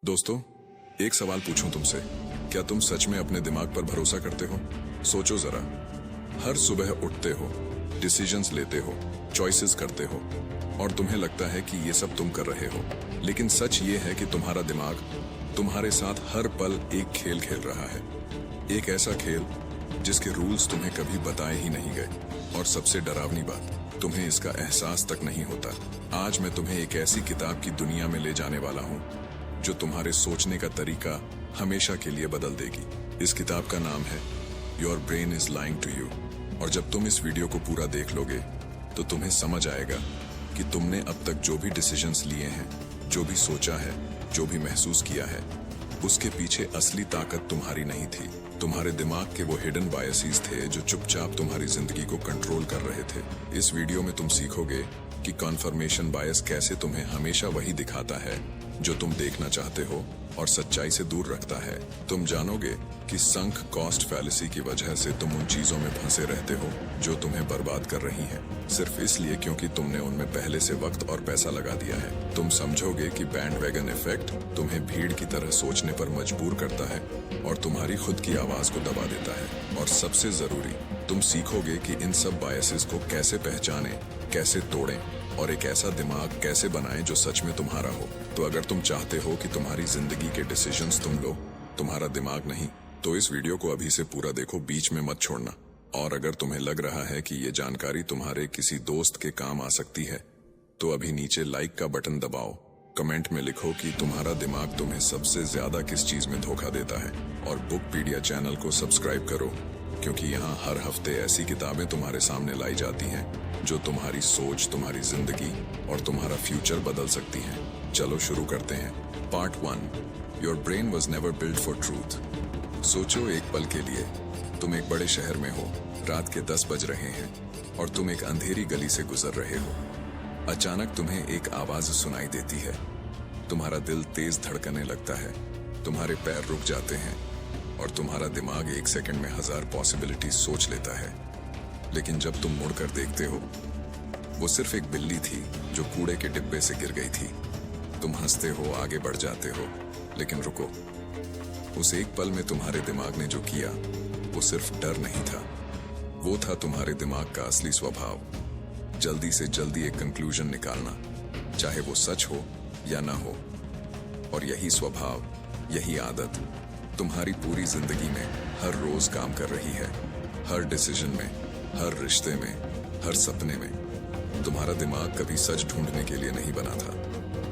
दोस्तों, एक सवाल पूछूं तुमसे, क्या तुम सच में अपने दिमाग पर भरोसा करते हो? सोचो जरा, हर सुबह उठते हो, डिसीजंस लेते हो, चॉइसेस करते हो और तुम्हें लगता है कि ये सब तुम कर रहे हो, लेकिन सच ये है कि तुम्हारा दिमाग तुम्हारे साथ हर पल एक खेल खेल रहा है। एक ऐसा खेल जिसके रूल्स तुम्हें कभी बताए ही नहीं गए और सबसे डरावनी बात, तुम्हें इसका एहसास तक नहीं होता। आज मैं तुम्हें एक ऐसी किताब की दुनिया में ले जाने वाला हूँ जो तुम्हारे सोचने का तरीका हमेशा के लिए बदल देगी। इस किताब का नाम है your brain is lying to you और जब तुम इस वीडियो को पूरा देख लोगे तो तुम्हें समझ आएगा कि तुमने अब तक जो भी डिसीजंस लिए हैं, जो भी सोचा है, जो भी महसूस किया है, उसके पीछे असली ताकत तुम्हारी नहीं थी। तुम्हारे दिमाग के वो हिडन बायसेस थे जो चुपचाप तुम्हारी जिंदगी को कंट्रोल कर रहे थे। इस वीडियो में तुम सीखोगे कि कन्फर्मेशन बायस कैसे तुम्हें हमेशा वही दिखाता है जो तुम देखना चाहते हो और सच्चाई से दूर रखता है। तुम जानोगे कि संक कॉस्ट फैलेसी की वजह से तुम उन चीजों में फंसे रहते हो जो तुम्हें बर्बाद कर रही हैं, सिर्फ इसलिए क्योंकि तुमने उनमें पहले से वक्त और पैसा लगा दिया है। तुम समझोगे कि बैंडवैगन इफेक्ट तुम्हें भीड़ की तरह सोचने पर मजबूर करता है और तुम्हारी खुद की आवाज को दबा देता है। और सबसे जरूरी, तुम सीखोगे कि इन सब बायसेस को कैसे पहचानें, कैसे तोड़ें और एक ऐसा दिमाग कैसे बनाएं जो सच में तुम्हारा हो। तो अगर तुम चाहते हो कि तुम्हारी जिंदगी के डिसीजंस तुम लो, तुम्हारा दिमाग नहीं, तो इस वीडियो को अभी से पूरा देखो, बीच में मत छोड़ना। और अगर तुम्हें लग रहा है कि ये जानकारी तुम्हारे किसी दोस्त के काम आ सकती है तो अभी नीचे लाइक का बटन दबाओ, कमेंट में लिखो कि तुम्हारा दिमाग तुम्हें सबसे ज्यादा किस चीज में धोखा देता है और बुकपीडिया चैनल को सब्सक्राइब करो, क्योंकि यहाँ हर हफ्ते ऐसी किताबें तुम्हारे सामने लाई जाती हैं जो तुम्हारी सोच, तुम्हारी जिंदगी और तुम्हारा फ्यूचर बदल सकती हैं। चलो शुरू करते हैं। Part 1, your brain was never build for truth. सोचो एक पल के लिए, तुम एक बड़े शहर में हो, रात के 10 बज रहे हैं और तुम एक अंधेरी गली से गुजर रहे हो। अचानक तुम्हें एक आवाज सुनाई देती है, तुम्हारा दिल तेज धड़कने लगता है, तुम्हारे पैर रुक जाते हैं और तुम्हारा दिमाग एक सेकंड में 1000 पॉसिबिलिटीज सोच लेता है। लेकिन जब तुम मुड़कर देखते हो, वो सिर्फ एक बिल्ली थी जो कूड़े के डिब्बे से गिर गई थी। तुम हंसते हो, आगे बढ़ जाते हो, लेकिन रुको, उस एक पल में तुम्हारे दिमाग ने जो किया वो सिर्फ डर नहीं था, वो था तुम्हारे दिमाग का असली स्वभाव, जल्दी से जल्दी एक कंक्लूजन निकालना, चाहे वो सच हो या ना हो। और यही स्वभाव, यही आदत तुम्हारी पूरी जिंदगी में हर रोज काम कर रही है। हर डिसीजन में, हर रिश्ते में, हर सपने में। तुम्हारा दिमाग कभी सच ढूंढने के लिए नहीं बना था,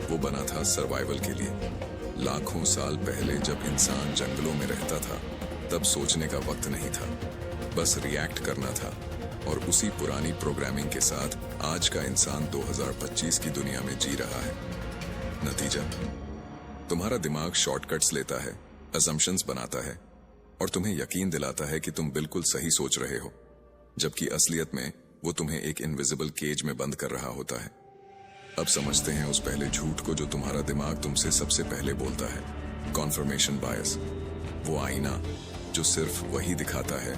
वो बना था सर्वाइवल के लिए। लाखों साल पहले जब इंसान जंगलों में रहता था, तब सोचने का वक्त नहीं था, बस रिएक्ट करना था। और उसी पुरानी प्रोग्रामिंग के साथ आज का इंसान 2025 की दुनिया में जी रहा है। नतीजा, तुम्हारा दिमाग शॉर्टकट्स लेता है, असम्पशंस बनाता है और तुम्हें यकीन दिलाता है कि तुम बिल्कुल सही सोच रहे हो, जबकि असलियत में वो तुम्हें एक इनविजिबल केज में बंद कर रहा होता है। अब समझते हैं उस पहले झूठ को जो तुम्हारा दिमाग तुमसे सबसे पहले बोलता है, कन्फर्मेशन बायस। वो आईना जो सिर्फ वही दिखाता है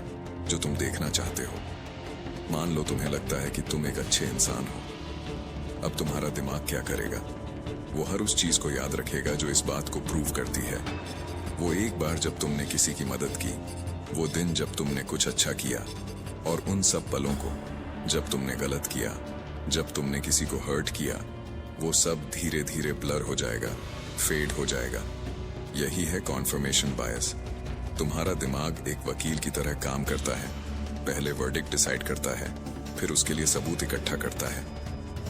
जो तुम देखना चाहते हो। मान लो तुम्हें लगता है कि तुम एक अच्छे इंसान हो, अब तुम्हारा दिमाग क्या करेगा? वो हर उस चीज को याद रखेगा जो इस बात को प्रूव करती है। वो एक बार जब तुमने किसी की मदद की, वो दिन जब तुमने कुछ अच्छा किया और उन सब पलों को जब तुमने गलत किया, जब तुमने किसी को हर्ट किया, वो सब धीरे धीरे ब्लर हो जाएगा, फेड हो जाएगा। यही है कन्फर्मेशन बायस। तुम्हारा दिमाग एक वकील की तरह काम करता है, पहले वर्डिक्ट डिसाइड करता है, फिर उसके लिए सबूत इकट्ठा करता है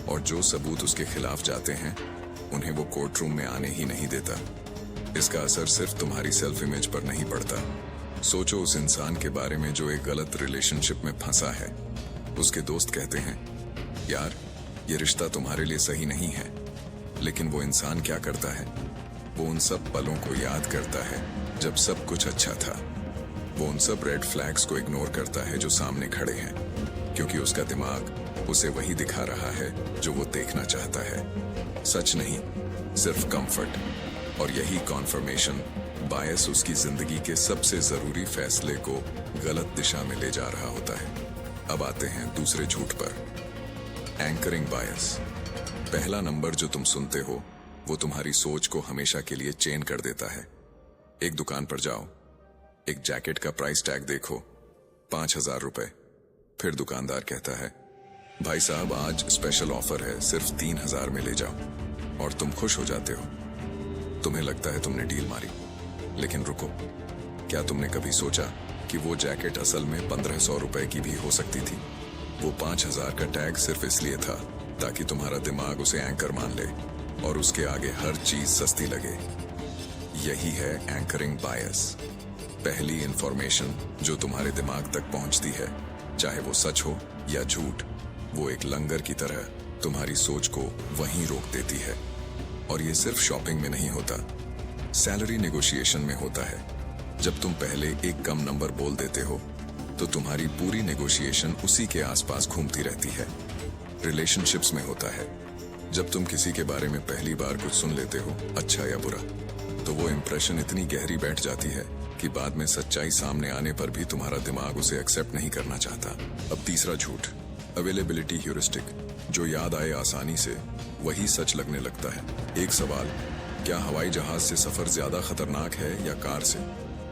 और जो सबूत उसके खिलाफ जाते हैं उन्हें वो कोर्ट रूम में आने ही नहीं देता। इसका असर सिर्फ तुम्हारी सेल्फ इमेज पर नहीं पड़ता। सोचो उस इंसान के बारे में जो एक गलत रिलेशनशिप में फंसा है। उसके दोस्त कहते हैं, यार ये रिश्ता तुम्हारे लिए सही नहीं है, लेकिन वो इंसान क्या करता है? वो उन सब पलों को याद करता है जब सब कुछ अच्छा था। वो उन सब रेड फ्लैग्स को इग्नोर करता है जो सामने खड़े हैं, क्योंकि उसका दिमाग उसे वही दिखा रहा है जो वो देखना चाहता है, सच नहीं, सिर्फ कंफर्ट। और यही कन्फर्मेशन बायस उसकी जिंदगी के सबसे जरूरी फैसले को गलत दिशा में ले जा रहा होता है। अब आते हैं दूसरे झूठ पर, एंकरिंग बायस। पहला नंबर जो तुम सुनते हो वो तुम्हारी सोच को हमेशा के लिए चेन कर देता है। एक दुकान पर जाओ, एक जैकेट का प्राइस टैग देखो, 5,000 रुपए। फिर दुकानदार कहता है, भाई साहब आज स्पेशल ऑफर है, सिर्फ 3,000 में ले जाओ। और तुम खुश हो जाते हो। तुम्हें लगता है तुमने डील मारी। लेकिन रुको, क्या तुमने कभी सोचा कि वो जैकेट असल में 1,500 रुपए की भी हो सकती थी? वो 5,000 का टैग सिर्फ इसलिए था ताकि तुम्हारा दिमाग उसे एंकर मान ले और उसके आगे हर चीज सस्ती लगे। यही है एंकरिंग बायस। पहली इंफॉर्मेशन जो तुम्हारे दिमाग तक पहुंचती है, चाहे वो सच हो या झूठ, वो एक लंगर की तरह तुम्हारी सोच को वहीं रोक देती है। और ये सिर्फ शॉपिंग में नहीं होता, सैलरी नेगोशिएशन में होता है। जब तुम पहले एक कम नंबर बोल देते हो तो तुम्हारी पूरी नेगोशिएशन उसी के आसपास घूमती रहती है। रिलेशनशिप्स में होता है, जब तुम किसी के बारे में पहली बार कुछ सुन लेते हो, अच्छा या बुरा, तो वो इंप्रेशन इतनी गहरी बैठ जाती है कि बाद में सच्चाई सामने आने पर भी तुम्हारा दिमाग उसे एक्सेप्ट नहीं करना चाहता। अब तीसरा झूठ, अवेलेबिलिटी ह्यूरिस्टिक। जो याद आए आसानी से वही सच लगने लगता है। एक सवाल, क्या हवाई जहाज से सफर ज्यादा खतरनाक है या कार से?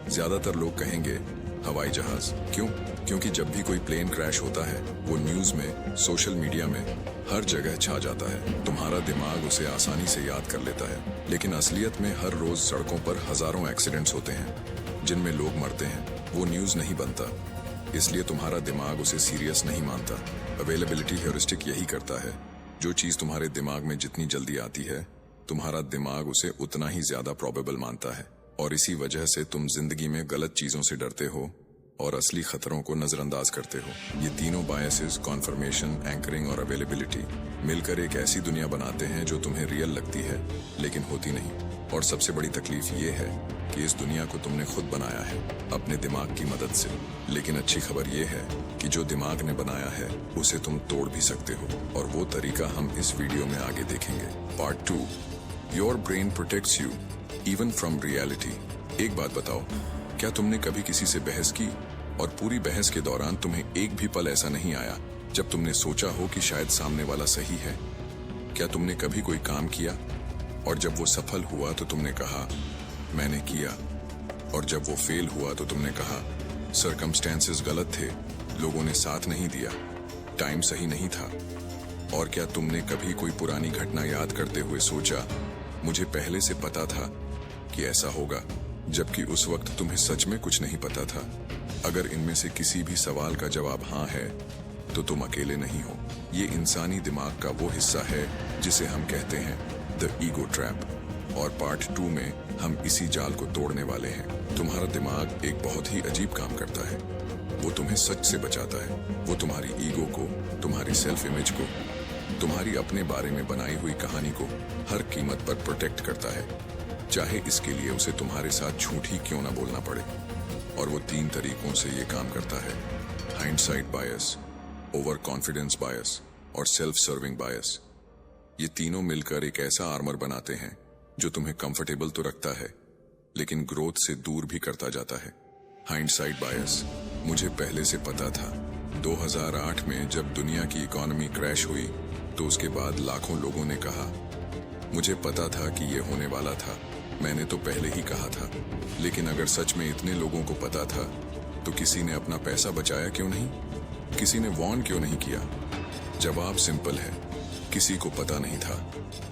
ज्यादातर लोग कहेंगे हवाई जहाज। क्यों? क्योंकि जब भी कोई प्लेन क्रैश होता है वो न्यूज में, सोशल मीडिया में, हर जगह छा जाता है। तुम्हारा दिमाग उसे आसानी से याद कर लेता है। लेकिन असलियत में हर रोज सड़कों पर हजारों एक्सीडेंट्स होते हैं जिनमें लोग मरते हैं। वो न्यूज नहीं बनता, इसलिए तुम्हारा दिमाग उसे सीरियस नहीं मानता। अवेलेबिलिटी ह्यूरिस्टिक यही करता है। जो चीज तुम्हारे दिमाग में जितनी जल्दी आती है, तुम्हारा दिमाग उसे उतना ही ज्यादा प्रोबेबल मानता है। और इसी वजह से तुम जिंदगी में गलत चीजों से डरते हो और असली खतरों को नजरअंदाज करते हो। ये तीनों बायसेस, कॉन्फर्मेशन, एंकरिंग और अवेलेबिलिटी, मिलकर एक ऐसी दुनिया बनाते हैं जो तुम्हें रियल लगती है लेकिन होती नहीं। और सबसे बड़ी तकलीफ ये है कि इस दुनिया को तुमने खुद बनाया है अपने दिमाग की मदद से। लेकिन अच्छी खबर ये है कि जो दिमाग ने बनाया है उसे तुम तोड़ भी सकते हो, और वो तरीका हम इस वीडियो में आगे देखेंगे। Part 2, your brain protects you even from reality. एक बात बताओ, क्या तुमने कभी किसी से बहस की और पूरी बहस के दौरान तुम्हें एक भी पल ऐसा नहीं आया जब तुमने सोचा हो कि शायद सामने वाला सही है? क्या तुमने कभी कोई काम किया और जब वो सफल हुआ तो तुमने कहा मैंने किया, और जब वो फेल हुआ तो तुमने कहा सर्कमस्टेंसेस गलत थे, लोगों ने साथ नहीं दिया, टाइम सही नहीं था? और क्या तुमने कभी कोई पुरानी घटना याद करते हुए सोचा मुझे पहले से पता था कि ऐसा होगा, जबकि उस वक्त तुम्हें सच में कुछ नहीं पता था? अगर इनमें से किसी भी सवाल का जवाब हाँ है तो तुम अकेले नहीं हो। ये इंसानी दिमाग का वो हिस्सा है जिसे हम कहते हैं द ईगो ट्रैप। और पार्ट 2 में हम इसी जाल को तोड़ने वाले हैं। तुम्हारा दिमाग एक बहुत ही अजीब काम करता है। वो तुम्हें सच से बचाता है। वो तुम्हारी ईगो को, तुम्हारी सेल्फ इमेज को, तुम्हारी अपने बारे में बनाई हुई कहानी को हर कीमत पर प्रोटेक्ट करता है, चाहे इसके लिए उसे तुम्हारे साथ झूठ ही क्यों ना बोलना पड़े। और वो 3 तरीकों से ये काम करता है: हाइंडसाइट बायस, ओवर कॉन्फिडेंस बायस और सेल्फ सर्विंग बायस। ये तीनों मिलकर एक ऐसा आर्मर बनाते हैं जो तुम्हें कंफर्टेबल तो रखता है लेकिन ग्रोथ से दूर भी करता जाता है। हाइंडसाइट बायस, मुझे पहले से पता था। 2008 में जब दुनिया की इकोनॉमी क्रैश हुई तो उसके बाद लाखों लोगों ने कहा मुझे पता था कि ये होने वाला था, मैंने तो पहले ही कहा था। लेकिन अगर सच में इतने लोगों को पता था तो किसी ने अपना पैसा बचाया क्यों नहीं? किसी ने वॉर्न क्यों नहीं किया? जवाब सिंपल है, किसी को पता नहीं था।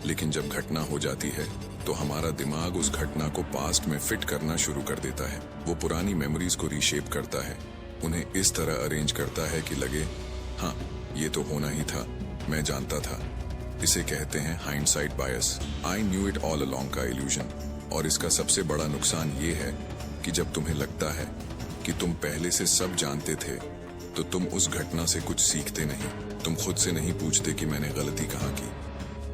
लेकिन जब घटना हो जाती है तो हमारा दिमाग उस घटना को पास्ट में फिट करना शुरू कर देता है। वो पुरानी मेमोरीज को रीशेप करता है, उन्हें इस तरह अरेंज करता है कि लगे हाँ ये तो होना ही था, मैं जानता था। इसे कहते हैं hindsight bias, I knew it all along का इल्यूजन। और इसका सबसे बड़ा नुकसान ये है कि जब तुम्हें लगता है कि तुम पहले से सब जानते थे तो तुम उस घटना से कुछ सीखते नहीं। तुम खुद से नहीं पूछते कि मैंने गलती कहाँ की,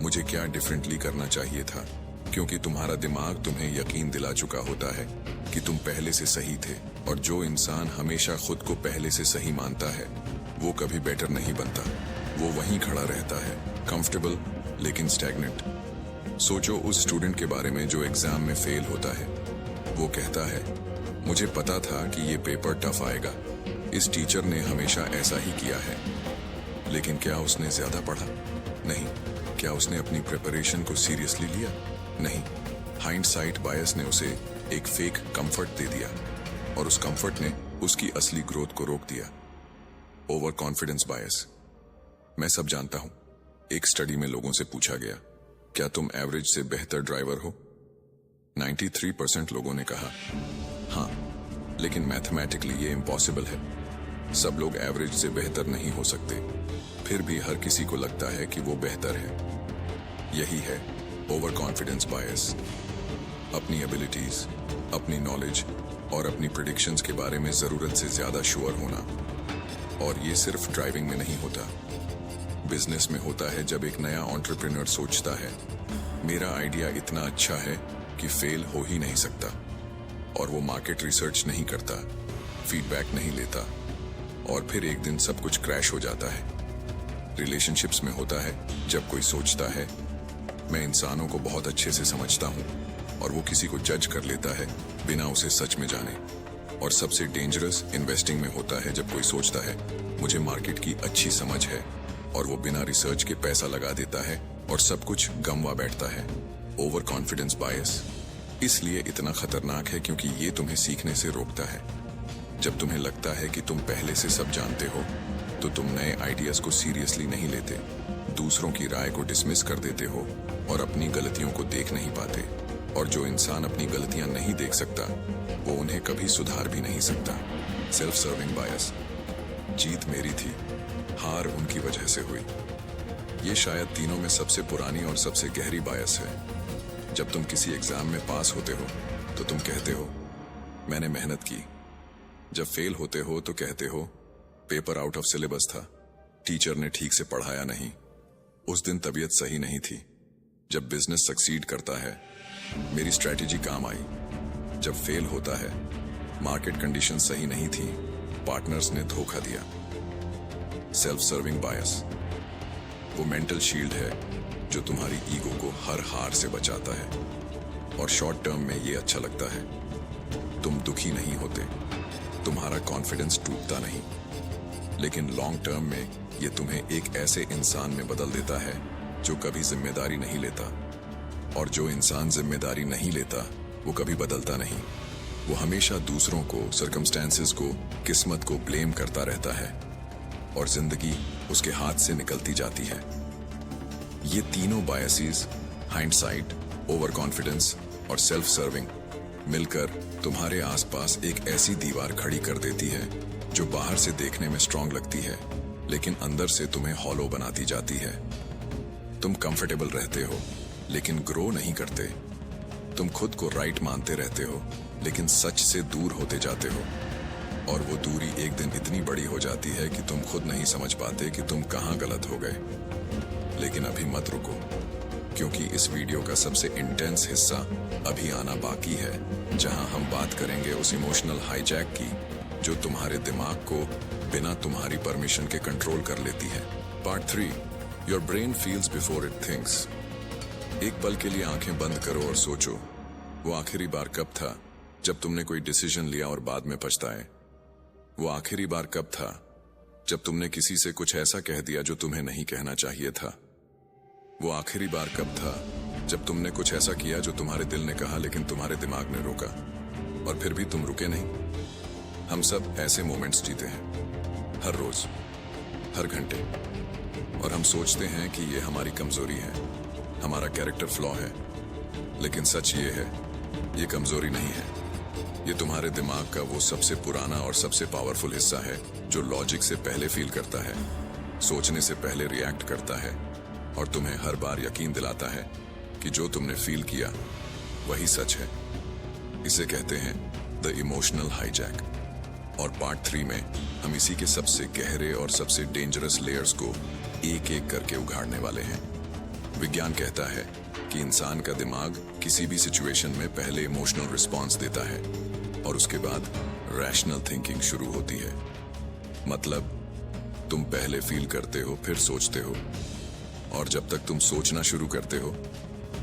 मुझे क्या डिफरेंटली करना चाहिए था, क्योंकि तुम्हारा दिमाग तुम्हें यकीन दिला चुका होता है कि तुम पहले से सही थे। और जो इंसान हमेशा खुद को पहले से सही मानता है वो कभी बेटर नहीं बनता। वो वहीं खड़ा रहता है, कंफर्टेबल लेकिन स्टैग्नेंट। सोचो उस स्टूडेंट के बारे में जो एग्जाम में फेल होता है। वो कहता है मुझे पता था कि ये पेपर टफ आएगा, इस टीचर ने हमेशा ऐसा ही किया है। लेकिन क्या उसने ज्यादा पढ़ा? नहीं। क्या उसने अपनी प्रिपरेशन को सीरियसली लिया? नहीं, हाइंडसाइट बायस ने उसे एक फेक कंफर्ट दे दिया और उस कंफर्ट ने उसकी असली ग्रोथ को रोक दिया। ओवर कॉन्फिडेंस बायस। मैं सब जानता हूं। एक स्टडी में लोगों से पूछा गया, क्या तुम एवरेज से बेहतर ड्राइवर हो? 93% लोगों ने कहा हाँ, लेकिन मैथमेटिकली ये इम्पॉसिबल है। सब लोग एवरेज से बेहतर नहीं हो सकते, फिर भी हर किसी को लगता है कि वो बेहतर है। यही है ओवर कॉन्फिडेंस बायस। अपनी एबिलिटीज, अपनी नॉलेज और अपनी प्रेडिक्शंस के बारे में जरूरत से ज्यादा श्योर होना। और ये सिर्फ ड्राइविंग में नहीं होता, बिजनेस में होता है। जब एक नया एंटरप्रेन्योर सोचता है मेरा आइडिया इतना अच्छा है कि फेल हो ही नहीं सकता, और वो मार्केट रिसर्च नहीं करता, फीडबैक नहीं लेता, और फिर एक दिन सब कुछ क्रैश हो जाता है। रिलेशनशिप्स में होता है जब कोई सोचता है मैं इंसानों को बहुत अच्छे से समझता हूं, और वो किसी को जज कर लेता है बिना उसे सच में जाने। और सबसे डेंजरस इन्वेस्टिंग में होता है जब कोई सोचता है मुझे मार्केट की अच्छी समझ है, और वो बिना रिसर्च के पैसा लगा देता है और सब कुछ गंवा बैठता है। ओवर कॉन्फिडेंस बायस इसलिए इतना खतरनाक है क्योंकि ये तुम्हें सीखने से रोकता है। जब तुम्हें लगता है कि तुम पहले से सब जानते हो, तो तुम नए आइडियाज को सीरियसली नहीं लेते, दूसरों की राय को डिसमिस कर देते हो और अपनी गलतियों को देख नहीं पाते। और जो इंसान अपनी गलतियां नहीं देख सकता, वो उन्हें कभी सुधार भी नहीं सकता। सेल्फ सर्विंग बायस। जीत मेरी थी, हार उनकी वजह से हुई। ये शायद तीनों में सबसे पुरानी और सबसे गहरी बायस है। जब तुम किसी एग्जाम में पास होते हो तो तुम कहते हो मैंने मेहनत की। जब फेल होते हो तो कहते हो पेपर आउट ऑफ सिलेबस था, टीचर ने ठीक से पढ़ाया नहीं, उस दिन तबीयत सही नहीं थी। जब बिजनेस सक्सीड करता है मेरी स्ट्रैटेजी काम आई। जब फेल होता है मार्केट कंडीशन सही नहीं थी, पार्टनर्स ने धोखा दिया। सेल्फ सर्विंग बायस वो मेंटल शील्ड है जो तुम्हारी ईगो को हर हार से बचाता है। और शॉर्ट टर्म में ये अच्छा लगता है, तुम दुखी नहीं होते, तुम्हारा कॉन्फिडेंस टूटता नहीं, लेकिन लॉन्ग टर्म में ये तुम्हें एक ऐसे इंसान में बदल देता है जो कभी जिम्मेदारी नहीं लेता। और जो इंसान जिम्मेदारी नहीं लेता वो कभी बदलता नहीं। वो हमेशा दूसरों को, सर्कमस्टेंसेस को, किस्मत को ब्लेम करता रहता है और जिंदगी उसके हाथ से निकलती जाती है। ये तीनों बायसेस, हाइंडसाइट, ओवर कॉन्फिडेंस और सेल्फ सर्विंग, मिलकर तुम्हारे आसपास एक ऐसी दीवार खड़ी कर देती है जो बाहर से देखने में स्ट्रांग लगती है, लेकिन अंदर से तुम्हें हॉलो बनाती जाती है। तुम कंफर्टेबल रहते हो लेकिन ग्रो नहीं करते। तुम खुद को राइट मानते रहते हो लेकिन सच से दूर होते जाते हो। और वो दूरी एक दिन इतनी बड़ी हो जाती है कि तुम खुद नहीं समझ पाते कि तुम कहां गलत हो गए। लेकिन अभी मत रुको, क्योंकि इस वीडियो का सबसे इंटेंस हिस्सा अभी आना बाकी है, जहां हम बात करेंगे उस इमोशनल हाईजैक की जो तुम्हारे दिमाग को बिना तुम्हारी परमिशन के कंट्रोल कर लेती है। Part 3, your brain feels before it thinks. एक पल के लिए आंखें बंद करो और सोचो, वो आखिरी बार कब था जब तुमने कोई डिसीजन लिया और बाद में पछताए? वो आखिरी बार कब था जब तुमने किसी से कुछ ऐसा कह दिया जो तुम्हें नहीं कहना चाहिए था? वो आखिरी बार कब था जब तुमने कुछ ऐसा किया जो तुम्हारे दिल ने कहा लेकिन तुम्हारे दिमाग ने रोका, और फिर भी तुम रुके नहीं? हम सब ऐसे मोमेंट्स जीते हैं, हर रोज, हर घंटे, और हम सोचते हैं कि ये हमारी कमजोरी है, हमारा कैरेक्टर फ्लॉ है। लेकिन सच ये है, ये कमजोरी नहीं है। ये तुम्हारे दिमाग का वो सबसे पुराना और सबसे पावरफुल हिस्सा है जो लॉजिक से पहले फील करता है, सोचने से पहले रिएक्ट करता है, और तुम्हें हर बार यकीन दिलाता है कि जो तुमने फील किया वही सच है। इसे कहते हैं द इमोशनल हाईजैक। और पार्ट 3 में हम इसी के सबसे गहरे और सबसे डेंजरस लेयर्स को एक एक करके उघाड़ने वाले हैं। विज्ञान कहता है कि इंसान का दिमाग किसी भी सिचुएशन में पहले इमोशनल रिस्पॉन्स देता है और उसके बाद रैशनल थिंकिंग शुरू होती है। मतलब तुम पहले फील करते हो, फिर सोचते हो, और जब तक तुम सोचना शुरू करते हो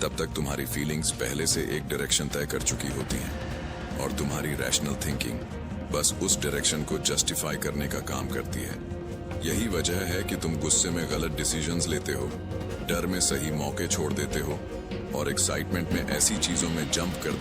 तब तक तुम्हारी फीलिंग्स पहले से एक डायरेक्शन तय कर चुकी होती हैं, और तुम्हारी रैशनल थिंकिंग बस उस डायरेक्शन को जस्टिफाई करने का काम करती है। यही वजह है कि तुम गुस्से में गलत डिसीजंस लेते हो, डर में सही मौके छोड़ देते हो, और एक्साइटमेंट में ऐसी चीजों में जंप कर